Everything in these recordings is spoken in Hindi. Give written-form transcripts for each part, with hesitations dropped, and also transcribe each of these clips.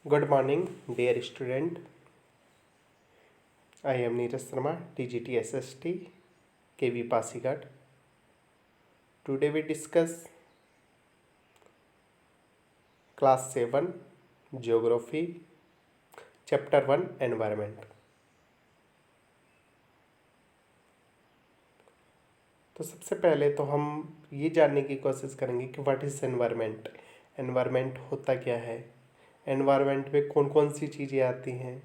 Good morning, dear student. I am Neeraj Sharma, TGT SST, KV Pasighat. Today we discuss Class 7 Geography, Chapter 1 Environment. तो सबसे पहले तो हम ये जानने की कोशिश करेंगे कि व्हाट इज़ एनवायरनमेंट। एनवायरनमेंट होता क्या है, एनवायरनमेंट में कौन कौन सी चीज़ें आती हैं,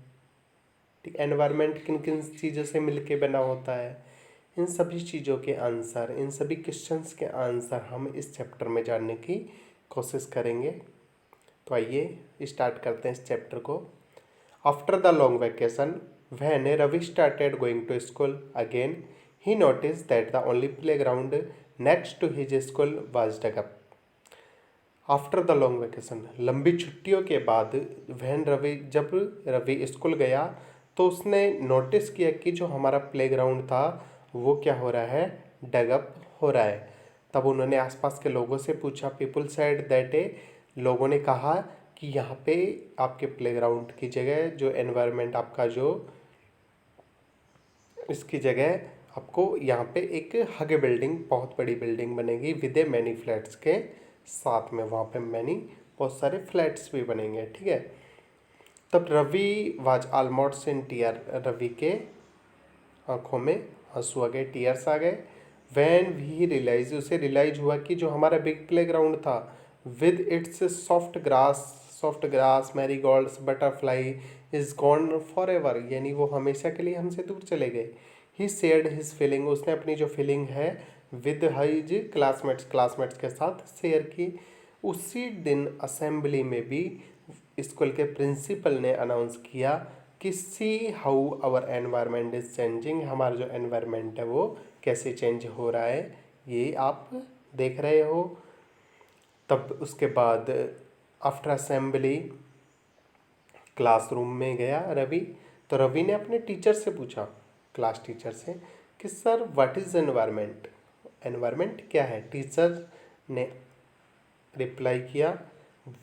ठीक, एनवायरनमेंट किन किन चीज़ों से मिलके बना होता है। इन सभी चीज़ों के आंसर, इन सभी क्वेश्चंस के आंसर हम इस चैप्टर में जानने की कोशिश करेंगे। तो आइए स्टार्ट करते हैं इस चैप्टर को। After the long vacation when Ravi started going to school again he notice that the only playground next to his school was dug up. After the long vacation, लंबी छुट्टियों के बाद जब रवि स्कूल गया तो उसने नोटिस किया कि जो हमारा प्लेग्राउंड था वो क्या हो रहा है, डगअप हो रहा है। तब उन्होंने आसपास के लोगों से पूछा, पीपल सेड दैट लोगों ने कहा कि यहाँ पे आपके प्लेग्राउंड की जगह जो एनवायरनमेंट आपका जो इसकी जगह आपको यहाँ पे एक हगे बिल्डिंग, बहुत बड़ी बिल्डिंग बनेगी विद ए मैनी फ्लैट्स के साथ में, वहाँ पे मैनी बहुत सारे फ्लैट्स भी बनेंगे, ठीक है। तब Ravi was almost in tear, Ravi के आंखों में आंसू आ गए, टीयर्स आ गए। वैन भी रियलाइज, उसे रियलाइज हुआ कि जो हमारा बिग प्ले ग्राउंड था with its soft grass marigolds butterfly is gone for ever, यानी वो हमेशा के लिए हमसे दूर चले गए। ही शेयर्ड हिज फीलिंग, उसने अपनी जो फीलिंग है विद हिज क्लासमेट्स के साथ शेयर की। उसी दिन असेंबली में भी स्कूल के प्रिंसिपल ने अनाउंस किया कि see how our environment is changing, हमारा जो एनवायरनमेंट है वो कैसे चेंज हो रहा है, ये आप देख रहे हो। तब उसके बाद आफ्टर असेंबली क्लासरूम में गया रवि, तो रवि ने अपने टीचर से पूछा, क्लास टीचर से, कि sir what is environment, environment क्या है। टीचर ने रिप्लाई किया,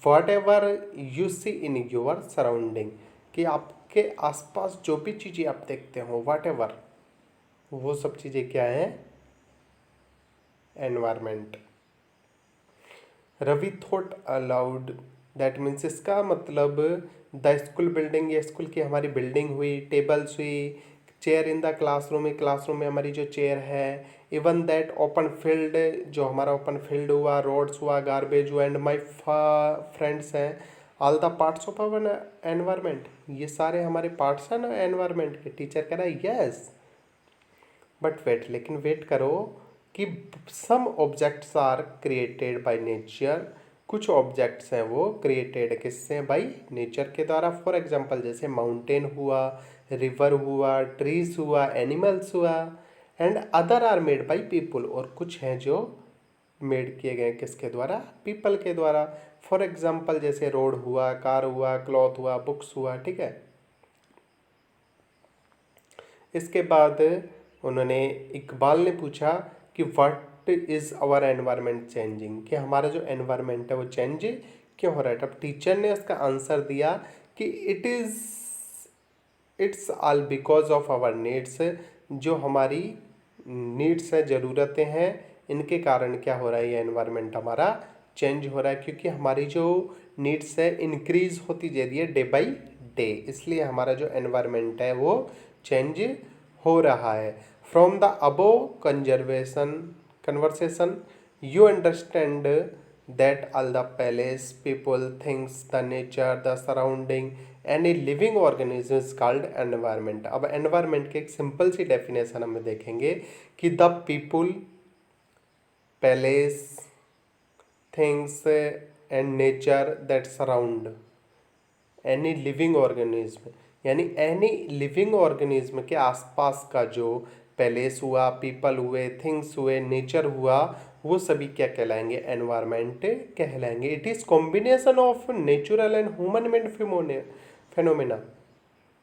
whatever you see in your surrounding, कि आपके आसपास जो भी चीज़ें आप देखते हो, वॉट एवर, वो सब चीज़ें क्या है, environment. Ravi thought aloud, that means इसका मतलब द स्कूल बिल्डिंग, ये स्कूल की हमारी बिल्डिंग हुई, टेबल्स हुई, chair in the classroom, classroom में हमारी जो चेयर है, इवन दैट ओपन फील्ड, जो हमारा ओपन फील्ड हुआ, रोड्स हुआ, गार्बेज हुआ, एंड माई फ्रेंड्स हैं, all the parts of our environment, ये सारे हमारे पार्ट्स हैं ना एनवायरनमेंट के। टीचर कह रहा है यस, बट वेट, लेकिन वेट करो कि some objects are created by nature, कुछ ऑब्जेक्ट्स हैं वो क्रिएटेड किससे, बाय नेचर के द्वारा। फॉर एग्जांपल जैसे माउंटेन हुआ, रिवर हुआ, ट्रीज हुआ, एनिमल्स हुआ, and other are made by people, और कुछ हैं जो मेड किए गए किसके द्वारा, पीपल के द्वारा। फॉर एग्जांपल जैसे रोड हुआ, कार हुआ, क्लॉथ हुआ, बुक्स हुआ, ठीक है। इसके बाद उन्होंने, इकबाल ने पूछा कि what is our environment changing, कि हमारा जो एनवायरनमेंट है वो चेंज क्यों हो रहा है। तब टीचर ने उसका आंसर दिया कि it's all because of our needs, जो हमारी नीड्स है, ज़रूरतें हैं, इनके कारण क्या हो रहा है, ये एनवायरनमेंट हमारा चेंज हो रहा है, क्योंकि हमारी जो नीड्स है इंक्रीज होती जा रही है डे बाई डे, इसलिए हमारा जो एनवायरनमेंट है वो चेंज हो रहा है। From the above conversation you understand that all the place, people, things, the nature, the surrounding, any living organism is called environment। अब environment की एक सिंपल सी डेफिनेशन हम देखेंगे कि the people, place, things and nature that surround any living organism, यानी एनी लिविंग ऑर्गेनिज्म के आसपास का जो पैलेस हुआ, पीपल हुए, थिंग्स हुए, नेचर हुआ, वो सभी क्या कहलाएंगे, एनवायरनमेंट कहलाएंगे। It is combination of natural and human made phenomena,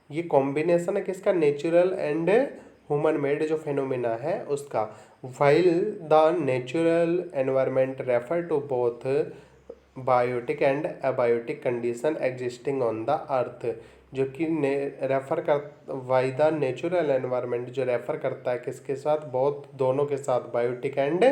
ये कॉम्बिनेशन है किसका, नेचुरल एंड ह्यूमन मेड जो फेनोमेना है उसका। While the natural environment refer to both, biotic and abiotic condition existing on the earth, जो कि रेफर कर बाय द नेचुरल एनवायरनमेंट, जो रेफर करता है किसके साथ, बहुत दोनों के साथ, बायोटिक एंड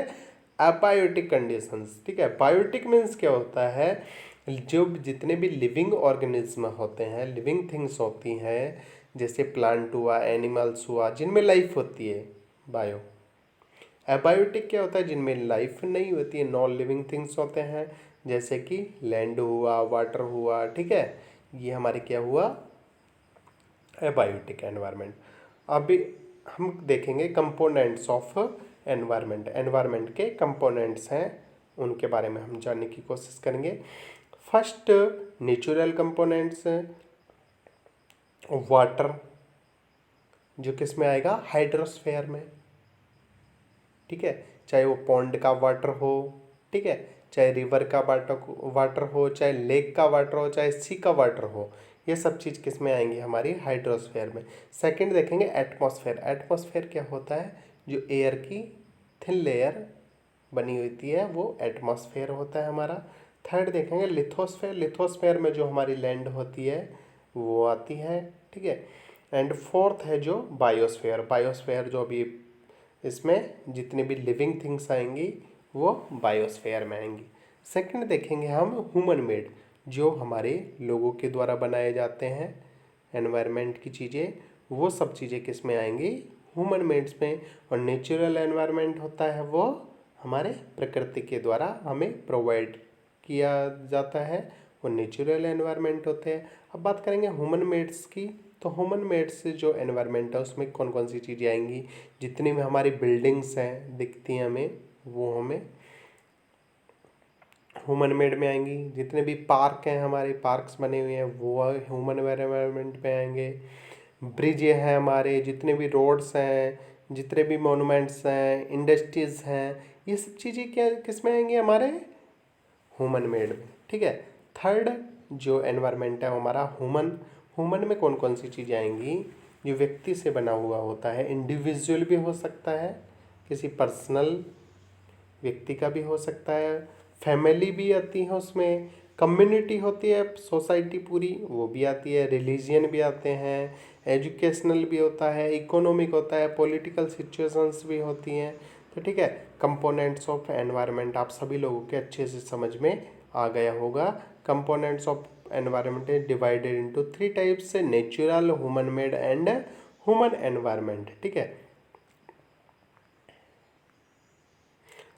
अबायोटिक कंडीशंस। ठीक है, बायोटिक मीन्स क्या होता है, जो जितने भी लिविंग ऑर्गेनिज्म होते हैं, लिविंग थिंग्स होती हैं, जैसे प्लांट हुआ, एनिमल्स हुआ, जिनमें लाइफ होती है, बायो। एबायोटिक क्या होता है, जिनमें लाइफ नहीं होती है, नॉन लिविंग थिंग्स होते हैं, जैसे कि लैंड हुआ, वाटर हुआ। ठीक है, ये हमारे क्या हुआ, एबायोटिक एनवायरनमेंट। अभी हम देखेंगे कंपोनेंट्स ऑफ एनवायरनमेंट, एनवायरनमेंट के कंपोनेंट्स हैं, उनके बारे में हम जानने की कोशिश करेंगे। फर्स्ट, नेचुरल कंपोनेंट्स, वाटर, जो किस में आएगा, हाइड्रोस्फेयर में। ठीक है, चाहे वो पॉन्ड का वाटर हो, ठीक है, चाहे रिवर का वाटर हो, चाहे लेक का वाटर हो, चाहे सी का वाटर हो, ये सब चीज़ किस में आएंगी, हमारी हाइड्रोस्फेयर में। सेकंड देखेंगे एटमॉस्फेयर। एटमॉस्फेयर क्या होता है, जो एयर की थिन लेयर बनी होती है, वो एटमॉस्फेयर होता है हमारा। थर्ड देखेंगे लिथोस्फेयर। लिथोस्फेयर में जो हमारी लैंड होती है वो आती है। ठीक है, एंड फोर्थ है जो बायोस्फेयर। बायोस्फेयर जो अभी इसमें जितनी भी लिविंग थिंग्स आएंगी वो बायोस्फेयर में आएंगी। सेकंड देखेंगे हम ह्यूमन मेड, जो हमारे लोगों के द्वारा बनाए जाते हैं एनवायरनमेंट की चीज़ें, वो सब चीज़ें किस में आएंगी, ह्यूमन मेड्स में। और नेचुरल एनवायरनमेंट होता है वो हमारे प्रकृति के द्वारा हमें प्रोवाइड किया जाता है, वो नेचुरल एनवायरनमेंट होते हैं। अब बात करेंगे ह्यूमन मेड्स की, तो ह्यूमन मेड से जो एनवायरनमेंट है उसमें कौन कौन सी चीज़ें आएंगी, जितनी भी हमारी बिल्डिंग्स हैं दिखती हैं हमें, वो हमें ह्यूमन मेड में आएंगी। जितने भी पार्क हैं, हमारे पार्क्स बने हुए हैं, वो ह्यूमन एनवायरनमेंट में आएंगे। ब्रिज हैं हमारे, जितने भी रोड्स हैं, जितने भी मोनूमेंट्स हैं, इंडस्ट्रीज़ हैं, ये सब चीज़ें क्या किस में आएंगी, हमारे ह्यूमन मेड में। ठीक है, थर्ड जो एनवायरनमेंट है हमारा ह्यूमन। ह्यूमन में कौन कौन सी चीज़ें आएंगी, जो व्यक्ति से बना हुआ होता है, इंडिविजुअल भी हो सकता है, किसी पर्सनल व्यक्ति का भी हो सकता है, फैमिली भी आती है उसमें, कम्युनिटी होती है, सोसाइटी पूरी, वो भी आती है, रिलीजियन भी आते हैं, एजुकेशनल भी होता है, इकोनॉमिक होता है, पॉलिटिकल सिचुएशंस भी होती हैं। तो ठीक है, कंपोनेंट्स ऑफ एनवायरनमेंट आप सभी लोगों के अच्छे से समझ में आ गया होगा। Components of environment is divided into 3 types, natural, human made and human environment. ठीक है,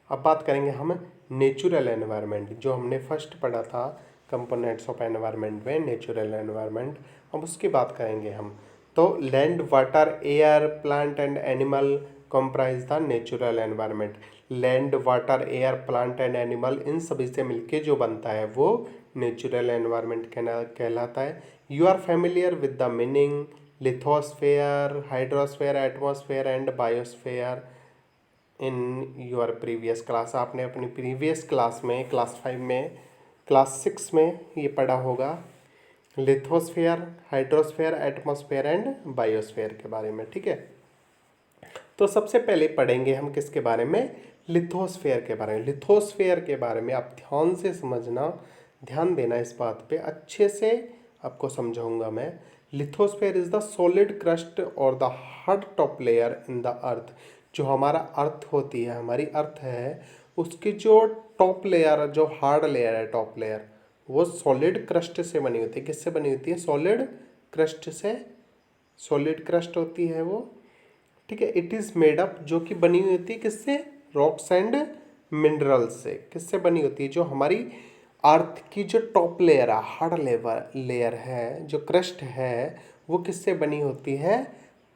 अब बात करेंगे हम नेचुरल एनवायरनमेंट, जो हमने फर्स्ट पढ़ा था कंपोनेंट्स ऑफ एनवायरनमेंट में, नेचुरल एनवायरनमेंट। अब उसकी बात करेंगे हम। तो land, water, air, plant and animal comprise the natural environment. Land, water, air, plant and animal, इन सभी से मिलके जो बनता है वो नेचुरल एनवायरनमेंट कहलाता है। You are familiar with the meaning lithosphere, hydrosphere, atmosphere and biosphere in your previous class. आपने अपनी प्रीवियस क्लास में, क्लास 5 में, क्लास 6 में ये पढ़ा होगा, lithosphere, hydrosphere, atmosphere and biosphere के बारे में। ठीक है, तो सबसे पहले पढ़ेंगे हम किसके बारे में, लिथोस्फेयर के बारे में। लिथोस्फेयर के बारे में आप ध्यान से समझना, ध्यान देना इस बात पे, अच्छे से आपको समझाऊंगा मैं। Lithosphere is the solid crust और the hard top layer in the earth. जो हमारा अर्थ होती है, हमारी अर्थ है, उसकी जो टॉप लेयर, जो हार्ड लेयर है, टॉप लेयर, वो सॉलिड क्रस्ट से बनी होती है। किससे बनी होती है, सॉलिड क्रस्ट से, सॉलिड क्रस्ट होती है वो। ठीक है, इट इज़ मेड अप, जो कि बनी हुई होती है किससे, रॉक्स एंड मिनरल्स से। किससे बनी होती है, जो हमारी अर्थ की जो टॉप लेयर है, हार्ड लेयर है, जो क्रस्ट है, वो किससे बनी होती है,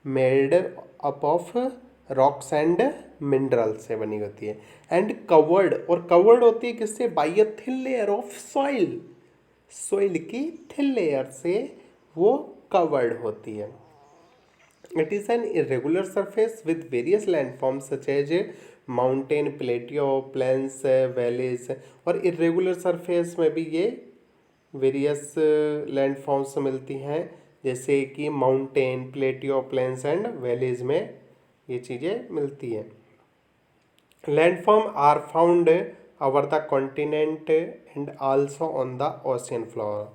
made up of rocks and mineral से बनी होती है। एंड कवर्ड, और कवर्ड होती है किससे, by a thin layer of soil. Soil की थिन लेयर से वो कवर्ड होती है। It is an irregular surface with various landforms such as mountain, plateau, plains, valleys. और इरेगुलर सरफेस में भी ये वेरियस लैंडफॉर्म्स मिलती हैं, जैसे कि mountain, plateau, plains and valleys में ये चीज़ें मिलती हैं। Landform are found over the continent and also on the ocean floor.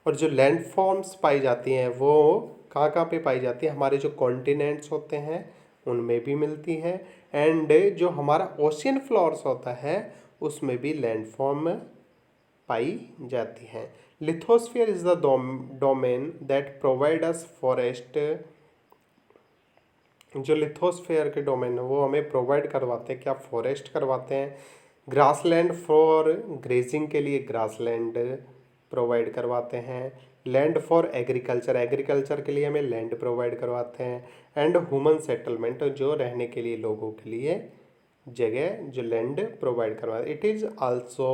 और जो लैंड फॉर्म्स पाई जाती हैं वो कहाँ कहाँ पे पाई जाती है, हमारे जो कॉन्टिनेंट्स होते हैं उनमें भी मिलती है, एंड जो हमारा ओशियन फ्लोर्स होता है उसमें भी लैंड फॉर्म पाई जाती हैं। Lithosphere is the domain that provide us forest. जो लिथोस्फीयर के डोमेन है वो हमें प्रोवाइड करवाते हैं, क्या फॉरेस्ट करवाते हैं। ग्रासलैंड फॉर ग्रेजिंग के लिए ग्रासलैंड प्रोवाइड करवाते हैं। लैंड फॉर एग्रीकल्चर, एग्रीकल्चर के लिए हमें लैंड प्रोवाइड करवाते हैं। एंड ह्यूमन सेटलमेंट, जो रहने के लिए लोगों के लिए जगह जो लैंड प्रोवाइड करवाते। It is also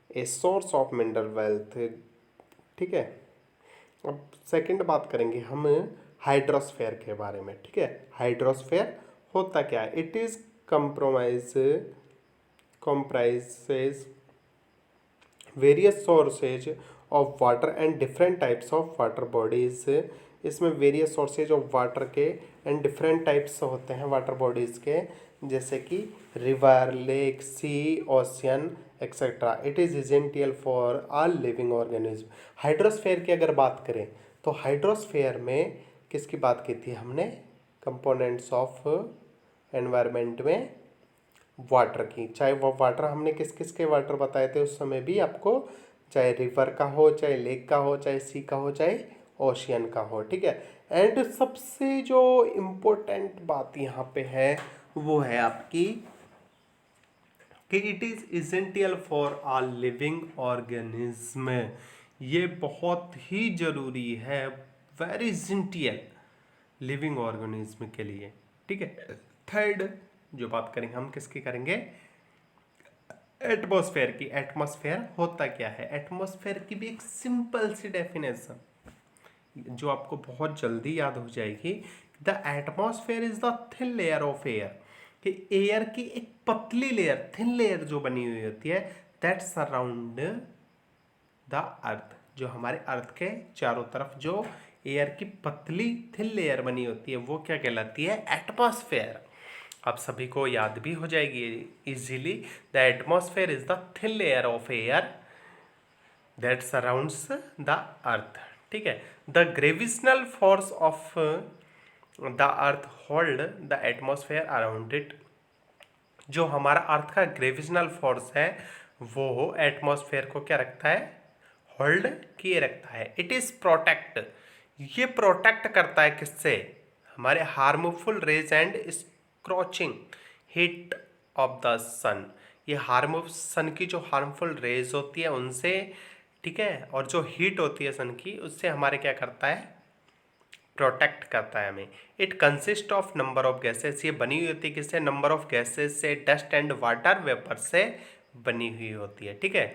a source of mineral wealth. ठीक है, अब सेकंड बात करेंगे हम हाइड्रोस्फेयर के बारे में। ठीक है, हाइड्रोस्फेयर होता क्या है। It is comprises various sources of water and different types of water bodies. इसमें वेरियस सोर्सेज ऑफ वाटर के एंड डिफरेंट टाइप्स होते हैं वाटर बॉडीज़ के, जैसे कि river, lake, sea, ocean etcetera. It is essential for all living organism. Hydrosphere की अगर बात करें तो हाइड्रोस्फेयर में किसकी बात की थी हमने, कंपोनेंट्स ऑफ एनवायरनमेंट में वाटर की। चाहे वो वाटर हमने किस किस के वाटर बताए थे उस समय भी आपको, चाहे रिवर का हो, चाहे लेक का हो, चाहे सी का हो, चाहे ओशियन का हो। ठीक है, एंड सबसे जो इम्पोर्टेंट बात यहाँ पे है वो है आपकी कि it is essential for all living organism. ये बहुत ही जरूरी है, वेरी इसेंशियल लिविंग ऑर्गेनिज्म के लिए। ठीक है, थर्ड जो बात करेंगे हम किसकी करेंगे, एटमॉस्फेयर की। एटमॉस्फेयर होता क्या है, एटमॉस्फेयर की भी एक सिंपल सी डेफिनेशन जो आपको बहुत जल्दी याद हो जाएगी। The atmosphere is the thin layer of air, कि एयर की एक पतली लेयर, थिन लेयर जो बनी हुई होती है, दैट सराउंड द अर्थ। जो हमारे अर्थ के चारों तरफ जो एयर की पतली थिन लेयर बनी होती है वो क्या कहलाती है, एटमॉस्फेयर। आप सभी को याद भी हो जाएगी easily. The atmosphere is the thin layer of air that surrounds the earth. ठीक है, the gravitational force of the earth hold the atmosphere around it. जो हमारा अर्थ का ग्रेविशनल फोर्स है वो एटमॉस्फेयर को क्या रखता है, होल्ड किए रखता है। इट इज प्रोटेक्ट, ये प्रोटेक्ट करता है किससे, हमारे harmful rays and scorching heat of the sun. ये हार्मफुल सन की जो हार्मफुल रेज होती है उनसे, ठीक है, और जो हीट होती है सन की उससे हमारे क्या करता है, प्रोटेक्ट करता है हमें। It consist of number of gases, ये बनी हुई होती है किससे, नंबर ऑफ गैसेस से, डस्ट एंड वाटर वेपर से बनी हुई होती है। ठीक है,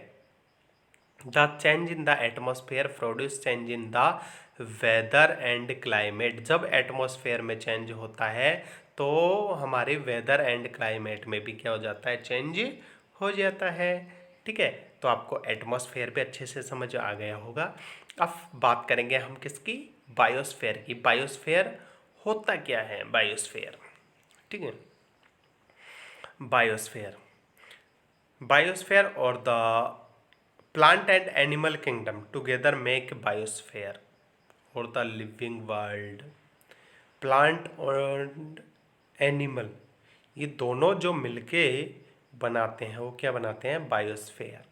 the change in the atmosphere produce change in the weather and climate. जब एटमोसफेयर में चेंज होता है तो हमारे वेदर एंड क्लाइमेट में भी क्या हो जाता है, चेंज हो जाता है। ठीक है, तो आपको एटमॉस्फेयर पे अच्छे से समझ आ गया होगा। अब बात करेंगे हम किसकी, बायोस्फेयर की। बायोस्फेयर होता क्या है, बायोस्फेयर। ठीक है, बायोस्फेयर, बायोस्फेयर और the plant and animal kingdom together make biosphere और द लिविंग वर्ल्ड। प्लांट और एनिमल, ये दोनों जो मिलके बनाते हैं वो क्या बनाते हैं, बायोस्फेयर।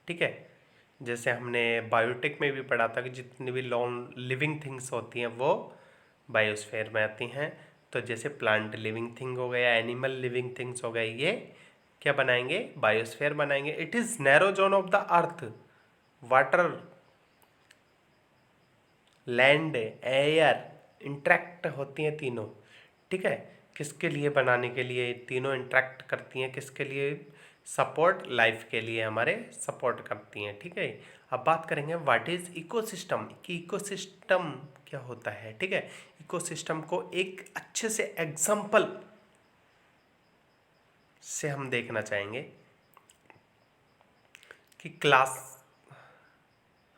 ठीक है, जैसे हमने बायोटेक में भी पढ़ा था कि जितनी भी नॉन लिविंग थिंग्स होती हैं वो बायोस्फेयर में आती हैं। तो जैसे प्लांट लिविंग थिंग हो गया, एनिमल लिविंग थिंग्स हो गए, ये क्या बनाएंगे, बायोस्फेयर बनाएंगे। It is narrow zone of the earth, water, land, air interact होती हैं तीनों। ठीक है, किसके लिए, बनाने के लिए, तीनों इंट्रैक्ट करती हैं किसके लिए, सपोर्ट, लाइफ के लिए हमारे सपोर्ट करती हैं। ठीक है, अब बात करेंगे व्हाट इज इकोसिस्टम, कि इकोसिस्टम क्या होता है। ठीक है, इकोसिस्टम को एक अच्छे से एग्जाम्पल से हम देखना चाहेंगे कि क्लास,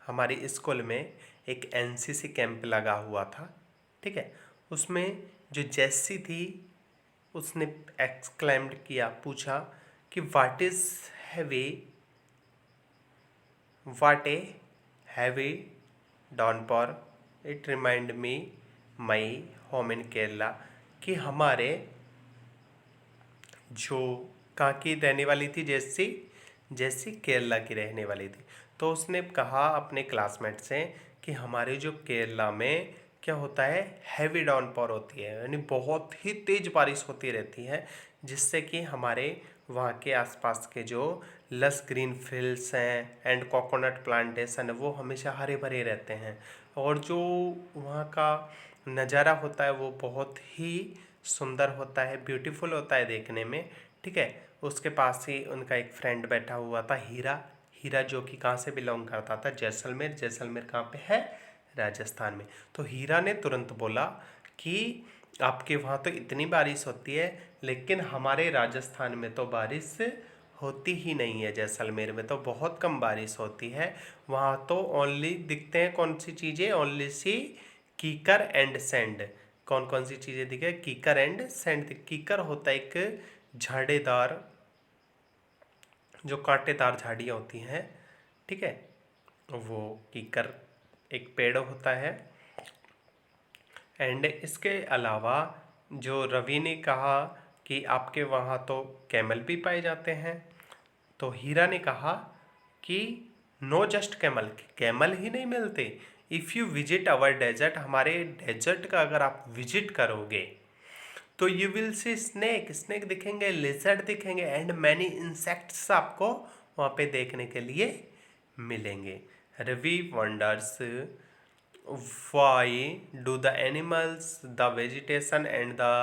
हमारी स्कूल में एक एनसीसी कैंप लगा हुआ था। ठीक है, उसमें जो जेसी थी उसने एक्सक्लेम्ड किया, पूछा कि what is heavy what a heavy downpour it remind me my home in Kerala कि हमारे जो कहाँ की रहने वाली थी जैसी जैसी केरला की रहने वाली थी। तो उसने कहा अपने क्लासमेट से कि हमारे जो केरला में क्या होता है, हैवी डाउनपॉर होती है, यानी बहुत ही तेज़ बारिश होती रहती है, जिससे कि हमारे वहाँ के आसपास के जो लस ग्रीन फील्ड्स हैं एंड कोकोनट प्लांटेशन है वो हमेशा हरे भरे रहते हैं, और जो वहाँ का नज़ारा होता है वो बहुत ही सुंदर होता है, ब्यूटीफुल होता है देखने में। ठीक है, उसके पास ही उनका एक फ्रेंड बैठा हुआ था, हीरा। हीरा जो कि कहाँ से बिलोंग करता था, जैसलमेर। जैसलमेर कहाँ पे है, राजस्थान में। तो हीरा ने तुरंत बोला कि आपके वहाँ तो इतनी बारिश होती है, लेकिन हमारे राजस्थान में तो बारिश होती ही नहीं है। जैसलमेर में तो बहुत कम बारिश होती है, वहाँ तो ओनली दिखते हैं कौन सी चीज़ें, ओनली सी कीकर एंड सैंड। कौन कौन सी चीज़ें दिखे, कीकर एंड सैंड। कीकर होता है एक झाड़ीदार, जो कांटेदार झाड़ियाँ होती हैं, ठीक है, वो कीकर एक पेड़ होता है। एंड इसके अलावा जो रवि ने कहा कि आपके वहाँ तो कैमल भी पाए जाते हैं, तो हीरा ने कहा कि नो जस्ट कैमल, कैमल ही नहीं मिलते। If you visit our desert, हमारे डेजर्ट का अगर आप विजिट करोगे तो you will see snake, snake दिखेंगे, लिजर्ड दिखेंगे, एंड मैनी इंसेक्ट्स आपको वहाँ पे देखने के लिए मिलेंगे। Ravi wonders why do the animals, the vegetation and the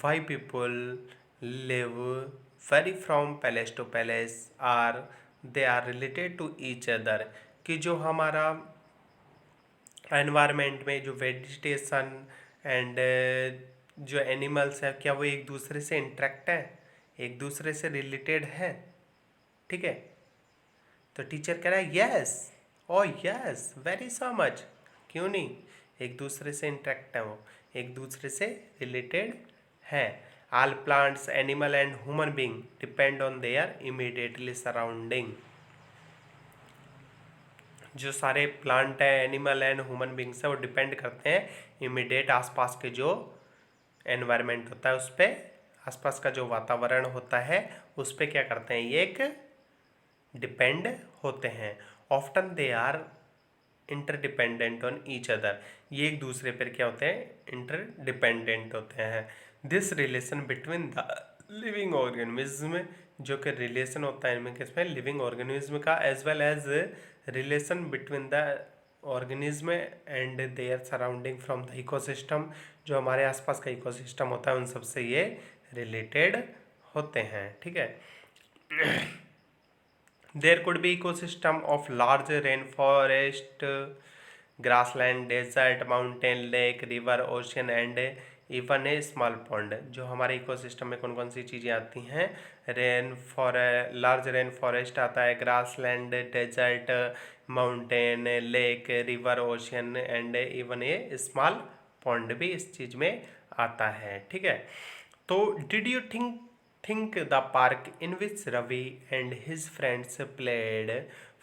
why people live very from palace to palace, are they are related to each other। कि जो हमारा एनवायरनमेंट में जो वेजिटेशन एंड जो एनिमल्स है, क्या वो एक दूसरे से इंटरेक्ट है, एक दूसरे से रिलेटेड है। ठीक है, तो टीचर कह रहा है यस, ओ यस, वेरी सो मच। क्यों नहीं, एक दूसरे से इंटरेक्ट है, वो एक दूसरे से रिलेटेड है। All plants, animal and human being depend on their immediately surrounding. जो सारे प्लांट है, एनिमल एंड ह्यूमन बींग्स है, वो डिपेंड करते हैं इमीडिएट आसपास के जो एनवायरनमेंट होता है उस पर, आसपास का जो वातावरण होता है उस पर क्या करते हैं, ये एक डिपेंड होते हैं। Often they are interdependent on each other, ये एक दूसरे पर क्या होते हैं, इंटरडिपेंडेंट होते हैं। This relation between the living organism, जो कि रिलेशन होता है इनमें किसमें, लिविंग ऑर्गेनिज्म का, as well as relation between the organism and their surrounding from the ecosystem, जो हमारे आसपास का इकोसिस्टम होता है उन सबसे ये रिलेटेड होते हैं। ठीक है, there could be ecosystem of large rainforest, grassland, desert, mountain, lake, river, ocean and even a small pond। जो हमारे इकोसिस्टम में कौन कौन सी चीज़ें आती हैं, लार्ज रेन फॉरेस्ट आता है, grassland, desert, mountain, lake, river, ocean and even a small pond भी इस चीज़ में आता है। ठीक है, तो did you think the park in which Ravi and his friends played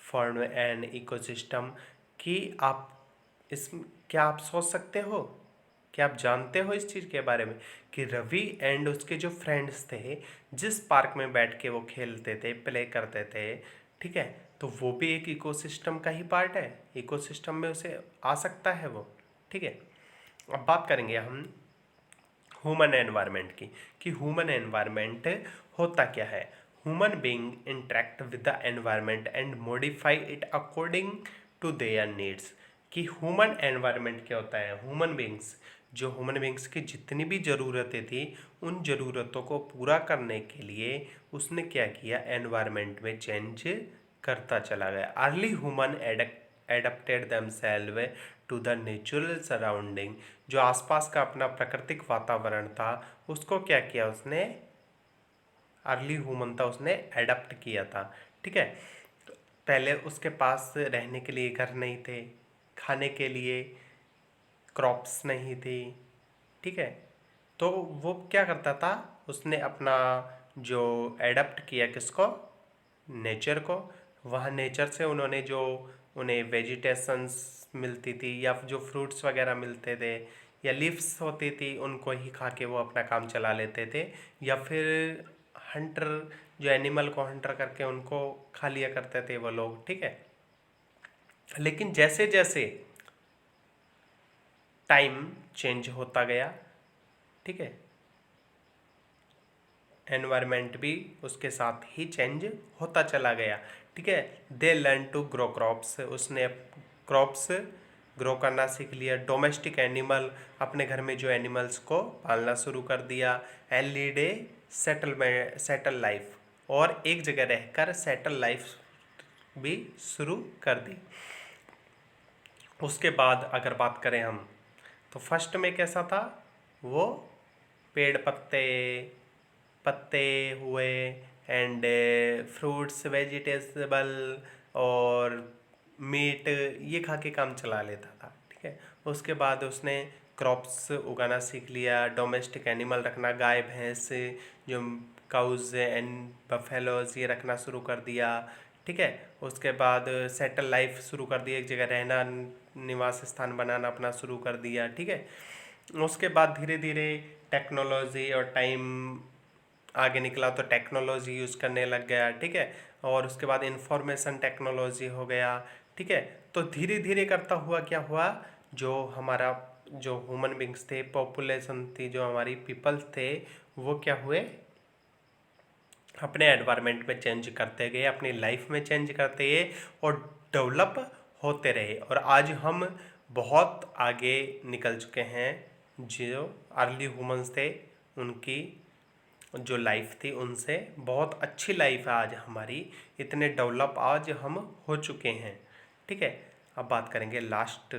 formed an ecosystem, कि आप इस, क्या आप सोच सकते हो, क्या आप जानते हो इस चीज़ के बारे में कि रवि एंड उसके जो फ्रेंड्स थे जिस पार्क में बैठ के वो खेलते थे, प्ले करते थे, ठीक है, तो वो भी एक इकोसिस्टम का ही पार्ट है, इकोसिस्टम में उसे आ सकता है वो। ठीक है, अब बात करेंगे हम ह्यूमन एनवायरनमेंट की, कि ह्यूमन एनवायरनमेंट होता क्या है। Human being interact with the environment and modify it according to their needs. कि ह्यूमन एनवायरनमेंट क्या होता है, ह्यूमन बीइंग्स, जो ह्यूमन बीइंग्स की जितनी भी ज़रूरतें थी उन ज़रूरतों को पूरा करने के लिए उसने क्या किया, एनवायरनमेंट में चेंज करता चला गया। Early human adapted themselves to the natural surrounding, जो आसपास का अपना प्राकृतिक वातावरण था उसको क्या किया उसने, अर्ली ह्यूमन था, उसने एडप्ट किया था। ठीक है, पहले उसके पास रहने के लिए घर नहीं थे, खाने के लिए क्रॉप्स नहीं थी। ठीक है, तो वो क्या करता था, उसने अपना जो एडप्ट किया किसको, नेचर को। वहाँ नेचर से उन्होंने जो उन्हें वेजिटेशंस मिलती थी या जो फ्रूट्स वगैरह मिलते थे या लीव्स होती थी, उनको ही खा के वो अपना काम चला लेते थे। या फिर हंटर, जो एनिमल को हंटर करके उनको खा लिया करते थे वो लोग, ठीक है। लेकिन जैसे जैसे टाइम चेंज होता गया, ठीक है, एनवायरनमेंट भी उसके साथ ही चेंज होता चला गया, ठीक है। They learn to grow crops, उसने क्रॉप्स ग्रो करना सीख लिया। डोमेस्टिक एनिमल, अपने घर में जो एनिमल्स को पालना शुरू कर दिया। And lead A settle life, और एक जगह रहकर सेटल लाइफ भी शुरू कर दी। उसके बाद अगर बात करें हम, तो फर्स्ट में कैसा था, वो पेड़ पत्ते पत्ते हुए एंड फ्रूट्स वेजिटेबल और मीट, ये खा के काम चला लेता था, ठीक है। उसके बाद उसने क्रॉप्स उगाना सीख लिया, डोमेस्टिक एनिमल रखना, गाय भैंस, जो काउज एंड बफेलोज, ये रखना शुरू कर दिया, ठीक है। उसके बाद सेटल लाइफ शुरू कर दी, एक जगह रहना, निवास स्थान बनाना अपना शुरू कर दिया, ठीक है। उसके बाद धीरे धीरे टेक्नोलॉजी और टाइम आगे निकला तो टेक्नोलॉजी यूज़ करने लग गया, ठीक है। और उसके बाद इंफॉर्मेशन टेक्नोलॉजी हो गया, ठीक है। तो धीरे धीरे करता हुआ क्या हुआ, जो हमारा जो ह्यूमन बींग्स थे, पॉपुलेशन थी, जो हमारी पीपल्स थे, वो क्या हुए, अपने एनवायरनमेंट में चेंज करते गए, अपनी लाइफ में चेंज करते गए और डेवलप होते रहे। और आज हम बहुत आगे निकल चुके हैं। जो अर्ली ह्यूमंस थे, उनकी जो लाइफ थी उनसे बहुत अच्छी लाइफ है आज हमारी, इतने डेवलप आज हम हो चुके हैं, ठीक है। अब बात करेंगे लास्ट,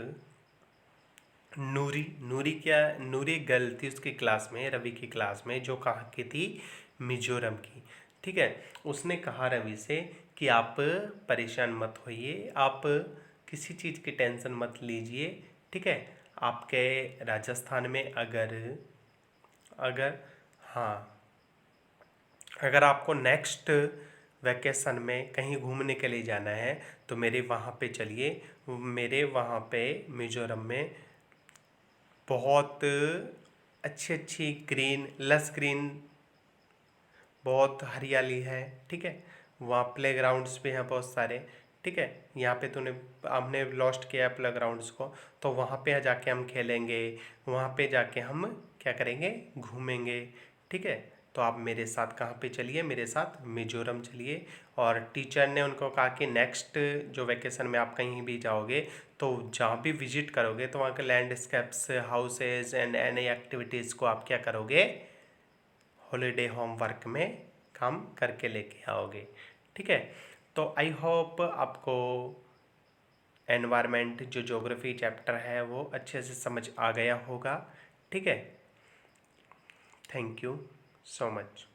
नूरी। नूरी क्या, नूरी गर्ल थी उसकी क्लास में, रवि की क्लास में, जो कहाँ की थी, मिजोरम की, ठीक है। उसने कहा रवि से कि आप परेशान मत होइए, आप किसी चीज़ की टेंशन मत लीजिए, ठीक है। आपके राजस्थान में अगर अगर हाँ, अगर आपको नेक्स्ट वैकेशन में कहीं घूमने के लिए जाना है तो मेरे वहाँ पे चलिए। मेरे वहाँ पे मिजोरम में बहुत अच्छी अच्छी ग्रीन, लस ग्रीन, बहुत हरियाली है, ठीक है। वहाँ प्लेग्राउंड्स भी हैं बहुत सारे, ठीक है। यहाँ पे तूने हमने लॉस्ट किया प्लेग्राउंड्स को, तो वहाँ पे जाके हम खेलेंगे, वहाँ पे जाके हम क्या करेंगे, घूमेंगे, ठीक है। तो आप मेरे साथ कहाँ पे चलिए, मेरे साथ मिजोरम चलिए। और टीचर ने उनको कहा कि नेक्स्ट जो वैकेशन में आप कहीं भी जाओगे तो जहाँ भी विजिट करोगे तो वहाँ के landscapes, houses and any activities को आप क्या करोगे, हॉलीडे होमवर्क में काम करके लेके आओगे, ठीक है। तो आई होप आपको एनवायरनमेंट जो ज्योग्राफी चैप्टर है वो अच्छे से समझ आ गया होगा, ठीक है। Thank you so much.